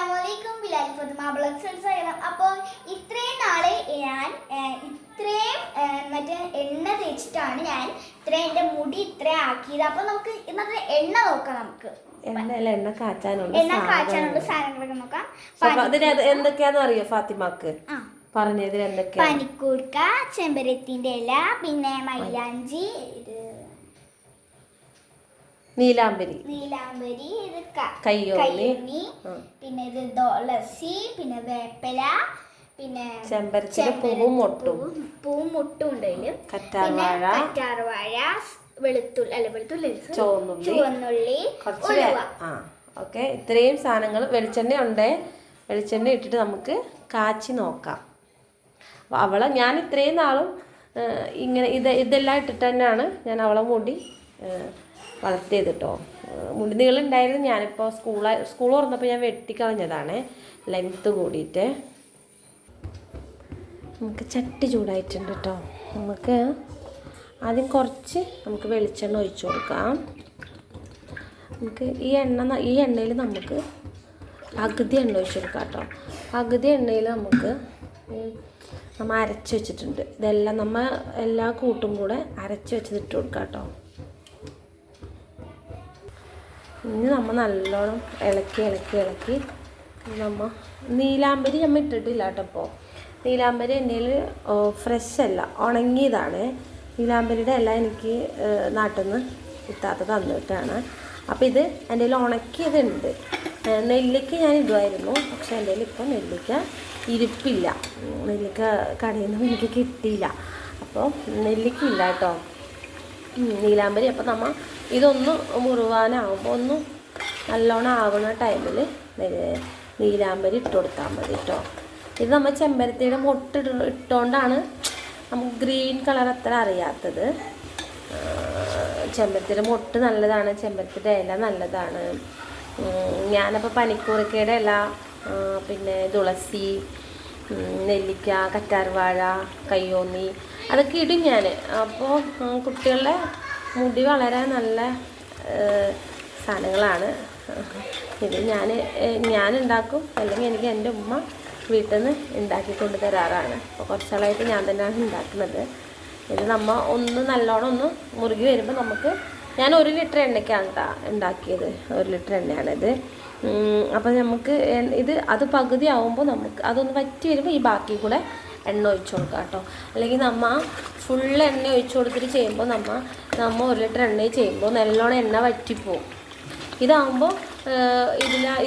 അസ്സലാമലൈക്കും ബിലാൽ ഫാത്തിമ ബ്ലോഗ്സ് ആയിരുന്നു. അപ്പോൾ ഇത്രയും നാളെ ഞാൻ ഇത്രയും മറ്റേ എണ്ണ തേച്ചിട്ടാണ് ഞാൻ ഇത്രയും എൻ്റെ മുടി ഇത്രയും ആക്കിയത്. അപ്പോൾ നമുക്ക് ഇന്നത്തെ എണ്ണ നോക്കാം. നമുക്ക് എണ്ണ കാച്ചാനുള്ള സാധനങ്ങളൊക്കെ നോക്കാം. എന്തൊക്കെയാന്ന് അറിയോ ഫാത്തിമാക്ക്? പറഞ്ഞതിൽ എന്തൊക്കെയാ? പനിക്കൂർക്ക, ചെമ്പരത്തിന്റെ ഇല, പിന്നെ മൈലാഞ്ചി, നീലാംബരി, ഇത് കയ്യോന്നി, പിന്നെ ഇത് തുളസി, പിന്നെ വേപ്പില, പിന്നെ ചെമ്പരത്തിന്റെ പൂവും മുട്ടും ഉണ്ട് അതില്, കറ്റാർവാഴ, വെളുത്തുള്ളി, ചുവന്നുള്ളി, ഓക്കെ. ഇത്രയും സാധനങ്ങൾ വെളിച്ചെണ്ണ ഉണ്ട്. വെളിച്ചെണ്ണ ഇട്ടിട്ട് നമുക്ക് കാച്ചി നോക്കാം. ഞാൻ ഇത്രയും നാളും ഇങ്ങനെ ഇതെല്ലാം ഇട്ടിട്ട് തന്നെയാണ് ഞാൻ അവളെ മുടി വളർത്തിയത് കേട്ടോ. മുടി നീളുണ്ടായിരുന്നു. ഞാനിപ്പോൾ സ്കൂൾ തുറന്നപ്പോൾ ഞാൻ വെട്ടിക്കളഞ്ഞതാണ് ലെങ്ത്ത് കൂടിയിട്ട്. നമുക്ക് ചട്ടി ചൂടായിട്ടുണ്ട് കേട്ടോ. നമുക്ക് ആദ്യം കുറച്ച് വെളിച്ചെണ്ണ ഒഴിച്ചു കൊടുക്കാം. നമുക്ക് ഈ എണ്ണയിൽ നമുക്ക് പകുതി എണ്ണ ഒഴിച്ചു കൊടുക്കാം കേട്ടോ. പകുതി എണ്ണയിൽ നമ്മൾ അരച്ച് വെച്ചിട്ടുണ്ട്. ഇതെല്ലാം എല്ലാ കൂട്ടും കൂടെ അരച്ച് വെച്ചത് ഇട്ട് കൊടുക്കാം കേട്ടോ. ഇനി നല്ലോണം ഇളക്കി നീലാംബരി ഇട്ടിട്ടില്ല കേട്ടോ. ഇപ്പോൾ നീലാംബരി എൻ്റെ ഫ്രഷ് അല്ല, ഉണങ്ങിയതാണ്. നീലാംബരിയുടെ എല്ലാം എനിക്ക് നാട്ടിൽ നിന്ന് കിട്ടാത്ത തന്നിട്ടാണ്. അപ്പോൾ ഇത് എൻ്റെ ഉണക്കിയതുണ്ട്. നെല്ലിക്ക ഞാൻ ഇടുമായിരുന്നു, പക്ഷേ എൻ്റെ ഇപ്പോൾ നെല്ലിക്ക ഇരിപ്പില്ല. നെല്ലിക്ക കടയിൽ നിന്നും എനിക്ക് കിട്ടിയില്ല. അപ്പോൾ നെല്ലിക്ക ഇല്ല കേട്ടോ, നീലാംബരി. അപ്പോൾ ഇതൊന്ന് മുറുവാനാകുമ്പോൾ ഒന്ന് നല്ലോണം ആവുന്ന ടൈമിൽ നീലാംബരി ഇട്ട് കൊടുത്താൽ മതി കേട്ടോ. ഇത് ചെമ്പരത്തിയുടെ മൊട്ട് ഇട്ടുകൊണ്ടാണ് നമുക്ക് ഗ്രീൻ കളർ അത്ര അറിയാത്തത്. ചെമ്പരത്തിയുടെ മൊട്ട് നല്ലതാണ്, ചെമ്പരത്തിയുടെ ഇല നല്ലതാണ്. ഞാനപ്പോൾ പനിക്കൂർക്കയുടെ ഇല, പിന്നെ തുളസി, നെല്ലിക്ക, കറ്റാർവാഴ, കയ്യോന്നി അതൊക്കെ ഇടും ഞാൻ. അപ്പോൾ കുട്ടികളുടെ മുടി വളരാൻ നല്ല സാധനങ്ങളാണ് ഇത്. ഞാൻ ഉണ്ടാക്കും, അല്ലെങ്കിൽ എനിക്ക് എൻ്റെ ഉമ്മ വീട്ടിൽ നിന്ന് ഉണ്ടാക്കിക്കൊണ്ട് തരാറാണ്. അപ്പോൾ കുറച്ചാളായിട്ട് ഞാൻ തന്നെയാണ് ഉണ്ടാക്കുന്നത്. ഇത് ഒന്ന് നല്ലോണം ഒന്ന് മുറുകി വരുമ്പോൾ ഞാൻ 1 ലിറ്റർ എണ്ണയ്ക്കാണ് ഉണ്ടാക്കിയത്. 1 ലിറ്റർ എണ്ണയാണിത്. അപ്പോൾ നമുക്ക് അത് പകുതി ആവുമ്പോൾ അതൊന്ന് വറ്റി വരുമ്പോൾ ഈ ബാക്കി കൂടെ എണ്ണ ഒഴിച്ചു കൊടുക്കാം കേട്ടോ. അല്ലെങ്കിൽ ഫുൾ എണ്ണ ഒഴിച്ചു കൊടുത്തിട്ട് ചെയ്യുമ്പോൾ 1 ലിറ്റർ എണ്ണ ചെയ്യുമ്പോൾ നല്ലോണം എണ്ണ വറ്റിപ്പോവും. ഇതാകുമ്പോൾ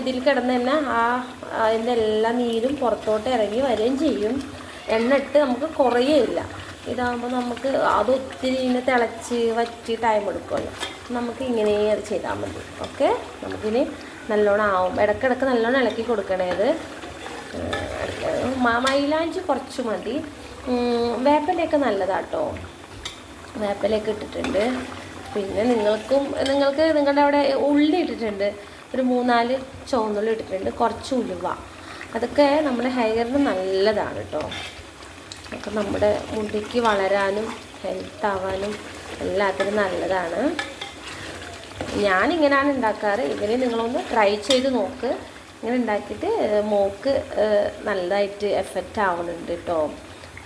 ഇതിൽ കിടന്ന് തന്നെ അതിൻ്റെ എല്ലാ നീരും പുറത്തോട്ട് ഇറങ്ങി വരികയും ചെയ്യും. എണ്ണ ഇട്ട് നമുക്ക് കുറയേയില്ല. ഇതാകുമ്പോൾ അത് ഒത്തിരി ഇങ്ങനെ തിളച്ച് വറ്റി ടൈം എടുക്കുമല്ലോ. നമുക്ക് ഇങ്ങനെ അത് ചെയ്താൽ മതി. ഓക്കെ, നമുക്കിനി നല്ലോണം ആവും. ഇടയ്ക്കിടയ്ക്ക് നല്ലോണം ഇളക്കി കൊടുക്കണേത്. മൈലാഞ്ചി കുറച്ച് മതി. വേപ്പിലയൊക്കെ നല്ലതാട്ടോ, വേപ്പിലയൊക്കെ ഇട്ടിട്ടുണ്ട്. പിന്നെ നിങ്ങൾക്ക് നിങ്ങളുടെ അവിടെ ഉള്ളി ഇട്ടിട്ടുണ്ട്, ഒരു 3-4 ചുവന്നുള്ളി ഇട്ടിട്ടുണ്ട്, കുറച്ച് ഉലുവ. അതൊക്കെ നമ്മുടെ ഹെയറിന് നല്ലതാണ് കേട്ടോ. അപ്പോൾ നമ്മുടെ മുടിക്ക് വളരാനും ഹെൽത്ത് ആവാനും എല്ലാത്തിനും നല്ലതാണ്. ഞാനിങ്ങനെയാണ് ഉണ്ടാക്കാറ്. ഇങ്ങനെ നിങ്ങളൊന്ന് ട്രൈ ചെയ്ത് നോക്ക്. ഇങ്ങനെ ഉണ്ടാക്കിയിട്ട് മോക്ക് നല്ലതായിട്ട് എഫക്റ്റ് ആവുന്നുണ്ട് കേട്ടോ.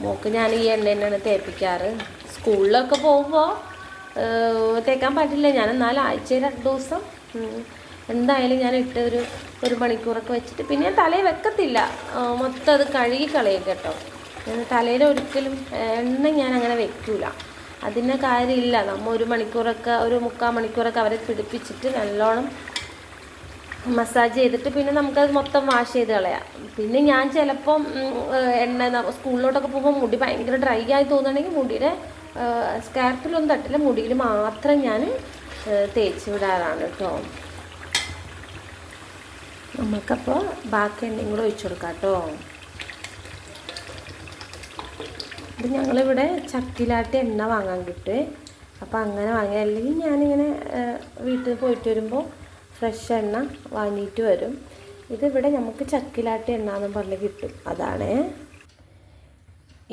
മോക്ക് ഞാൻ ഈ എണ്ണ തന്നെയാണ് തേപ്പിക്കാറ്. സ്കൂളിലൊക്കെ പോകുമ്പോൾ തേക്കാൻ പറ്റില്ല. ഞാൻ എന്നാലും ആഴ്ചയിൽ 2 ദിവസം എന്തായാലും ഞാൻ ഇട്ട് ഒരു മണിക്കൂറൊക്കെ വെച്ചിട്ട് പിന്നെ ഞാൻ തലയിൽ വെക്കത്തില്ല. മൊത്തം അത് കഴുകി കളയും കേട്ടോ. തലയിൽ ഒരിക്കലും എണ്ണ ഞാൻ അങ്ങനെ വെക്കൂല. അതിന് കാര്യമില്ല. 1 മണിക്കൂറൊക്കെ 1/4 മണിക്കൂറൊക്കെ അവരെ പിടിപ്പിച്ചിട്ട് നല്ലോണം മസാജ് ചെയ്തിട്ട് പിന്നെ നമുക്കത് മൊത്തം വാഷ് ചെയ്ത് കളയാം. പിന്നെ ഞാൻ ചിലപ്പം സ്കൂളിലോട്ടൊക്കെ പോകുമ്പോൾ മുടി ഭയങ്കര ഡ്രൈ ആയി തോന്നുകയാണെങ്കിൽ മുടിയുടെ സ്കാർപ്പിലൊന്നും തട്ടില്ല, മുടിയിൽ മാത്രം ഞാൻ തേച്ച് വിടാറാണ് കേട്ടോ. നമുക്കപ്പോൾ ബാക്കി എണ്ണയും കൂടെ ഒഴിച്ചു കൊടുക്കാം കേട്ടോ. ഇത് ഞങ്ങളിവിടെ ചക്കിലാട്ടി എണ്ണ വാങ്ങാൻ കിട്ടും. അപ്പോൾ അങ്ങനെ വാങ്ങി, അല്ലെങ്കിൽ ഞാനിങ്ങനെ വീട്ടിൽ പോയിട്ട് വരുമ്പോൾ ഫ്രഷ് എണ്ണ വാങ്ങിയിട്ട് വരും. ഇതിവിടെ നമുക്ക് ചക്കിലാട്ടി എണ്ണ എന്ന് പറഞ്ഞ് കിട്ടും. അതാണ്.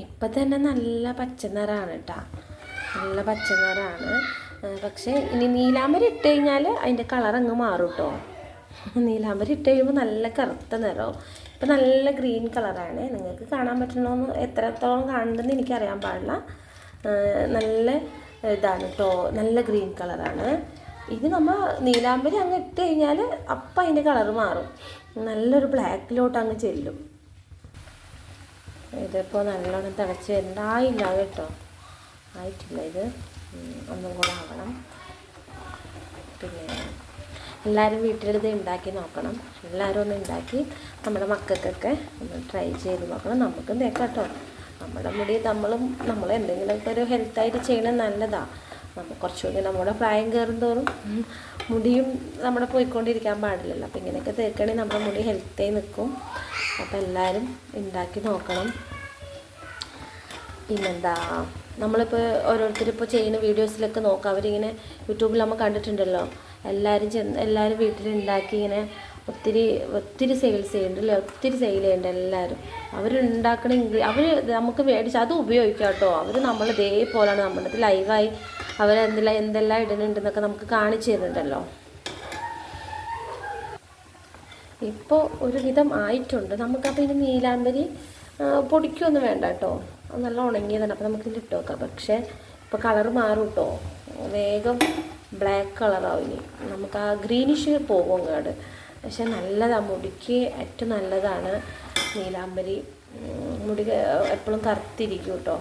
ഇപ്പം തന്നെ നല്ല പച്ചനിറാണ് കേട്ടോ, നല്ല പച്ചനിറാണ്. പക്ഷേ ഇനി നീലാംബരി ഇട്ട് കഴിഞ്ഞാൽ അതിൻ്റെ കളർ അങ്ങ് മാറും കേട്ടോ. നീലാമ്പരി ഇട്ട് കഴിയുമ്പോൾ നല്ല കറുത്ത നിറവും. ഇപ്പം നല്ല ഗ്രീൻ കളറാണ്. നിങ്ങൾക്ക് കാണാൻ പറ്റണമെന്ന് എത്രത്തോളം കാണുന്നുണ്ടെന്ന് എനിക്കറിയാൻ പാടില്ല. നല്ല ഇതാണ് കേട്ടോ, നല്ല ഗ്രീൻ കളറാണ്. ഇത് നമ്മൾ നീലാമ്പരി അങ്ങ് ഇട്ട് കഴിഞ്ഞാൽ അപ്പം അതിൻ്റെ കളറ് മാറും, നല്ലൊരു ബ്ലാക്കിലോട്ട് അങ്ങ് ചെല്ലും. ഇതിപ്പോൾ നല്ലോണം തിളച്ച് വരണ്ടായില്ല കേട്ടോ, ആയിട്ടില്ല. ഇത് ഒന്നും കൂടെ ആവണം. പിന്നെ എല്ലാവരും വീട്ടിലിത് ഉണ്ടാക്കി നോക്കണം. എല്ലാവരും ഒന്ന് ഉണ്ടാക്കി നമ്മുടെ മക്കൾക്കൊക്കെ ഒന്ന് ട്രൈ ചെയ്ത് നോക്കണം. നമുക്കും തേക്കാം കേട്ടോ. നമ്മുടെ മുടി നമ്മൾ എന്തെങ്കിലുമൊക്കെ ഒരു ഹെൽത്തായിട്ട് ചെയ്യണത് നല്ലതാണ്. നമുക്ക് കുറച്ചുകൂടി നമ്മുടെ പ്രായം കയറും തോറും മുടിയും നമ്മുടെ പോയിക്കൊണ്ടിരിക്കാൻ പാടില്ലല്ലോ. അപ്പോൾ ഇങ്ങനെയൊക്കെ തേക്കുകയാണെങ്കിൽ നമ്മുടെ മുടി ഹെൽത്തായി നിൽക്കും. അപ്പോൾ എല്ലാവരും ഉണ്ടാക്കി നോക്കണം. പിന്നെന്താ, നമ്മളിപ്പോൾ ഓരോരുത്തരിപ്പോൾ ചെയ്യുന്ന വീഡിയോസിലൊക്കെ നോക്കാം. അവരിങ്ങനെ യൂട്യൂബിൽ നമ്മൾ കണ്ടിട്ടുണ്ടല്ലോ, എല്ലാവരും വീട്ടിലുണ്ടാക്കി ഇങ്ങനെ ഒത്തിരി സെയിൽസ് ചെയ്യുന്നുണ്ട് അല്ലേ, ഒത്തിരി സെയിൽ ചെയ്യുന്നുണ്ട് എല്ലാവരും. അവരുണ്ടാക്കണ അവർ നമുക്ക് മേടിച്ച് അത് ഉപയോഗിക്കാം കേട്ടോ. അവർ നമ്മൾ ഇതേപോലെയാണ് നമ്മുടെ അടുത്ത് ലൈവായി എന്തെല്ലാം ഇടുന്നുണ്ടെന്നൊക്കെ നമുക്ക് കാണിച്ചു തരുന്നുണ്ടല്ലോ. ഇപ്പോൾ ഒരുവിധം ആയിട്ടുണ്ട്. നമുക്കപ്പോൾ ഇനി നീലാമ്പരി പൊടിക്കൊന്നും വേണ്ട കേട്ടോ, അത് നല്ല ഉണങ്ങിയതാണ്. അപ്പോൾ നമുക്കിത് ഇട്ട് വെക്കാം. പക്ഷേ ഇപ്പോൾ കളറ് മാറും കേട്ടോ, വേഗം ബ്ലാക്ക് കളറാവും. ഇനി നമുക്ക് ആ ഗ്രീനിഷ് പോകും അങ്ങോട്ട്. പക്ഷെ നല്ലതാണ്, മുടിക്ക് ഏറ്റവും നല്ലതാണ് നീലാമ്പരി. മുടി എപ്പോഴും കറുത്തിരിക്കും കേട്ടോ.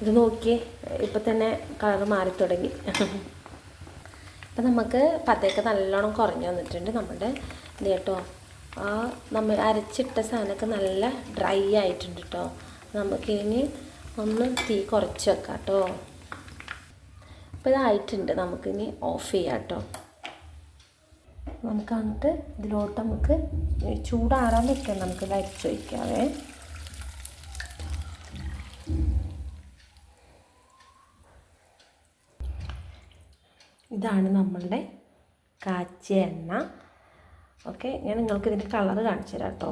ഇത് നോക്കിയേ, ഇപ്പം തന്നെ കളറ് മാറി തുടങ്ങി. അപ്പം നമുക്ക് പതയൊക്കെ നല്ലോണം കുറഞ്ഞു വന്നിട്ടുണ്ട് നമ്മുടെ ഇത് കേട്ടോ. നമ്മൾ അരച്ചിട്ട സാധനമൊക്കെ നല്ല ഡ്രൈ ആയിട്ടുണ്ട് കേട്ടോ. നമുക്കിനി ഒന്ന് തീ കുറച്ച് വെക്കാം കേട്ടോ. അപ്പോൾ ഇതായിട്ടുണ്ട്, നമുക്കിനി ഓഫ് ചെയ്യാം കേട്ടോ. നമുക്ക് എന്നിട്ട് ഇതിലോട്ട് നമുക്ക് ചൂടാറാൻ വെക്കാം. നമുക്കിത് അരച്ച് വയ്ക്കാവേ. ഇതാണ് നമ്മളുടെ കാച്ചിയ എണ്ണ. ഓക്കെ, ഞാൻ നിങ്ങൾക്ക് ഇതിൻ്റെ കളറ് കാണിച്ചു തരാം കേട്ടോ.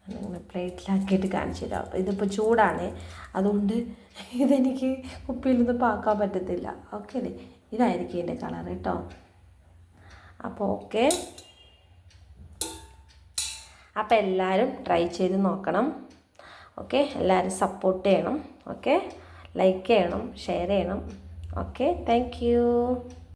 ഇങ്ങനെ പ്ലേറ്റിലാക്കിയിട്ട് കാണിച്ചു തരാം. ഇതിപ്പോൾ ചൂടാണ്, അതുകൊണ്ട് ഇതെനിക്ക് കുപ്പിയിലൊന്നും പാക്കാൻ പറ്റത്തില്ല. ഓക്കെ അല്ലേ, ഇതായിരിക്കും ഇതിൻ്റെ കളർ കേട്ടോ. അപ്പോൾ ഓക്കെ, അപ്പോൾ എല്ലാവരും ട്രൈ ചെയ്ത് നോക്കണം. ഓക്കെ, എല്ലാവരും സപ്പോർട്ട് ചെയ്യണം. ഓക്കെ, ലൈക്ക് ചെയ്യണം, ഷെയർ ചെയ്യണം. Okay, thank you.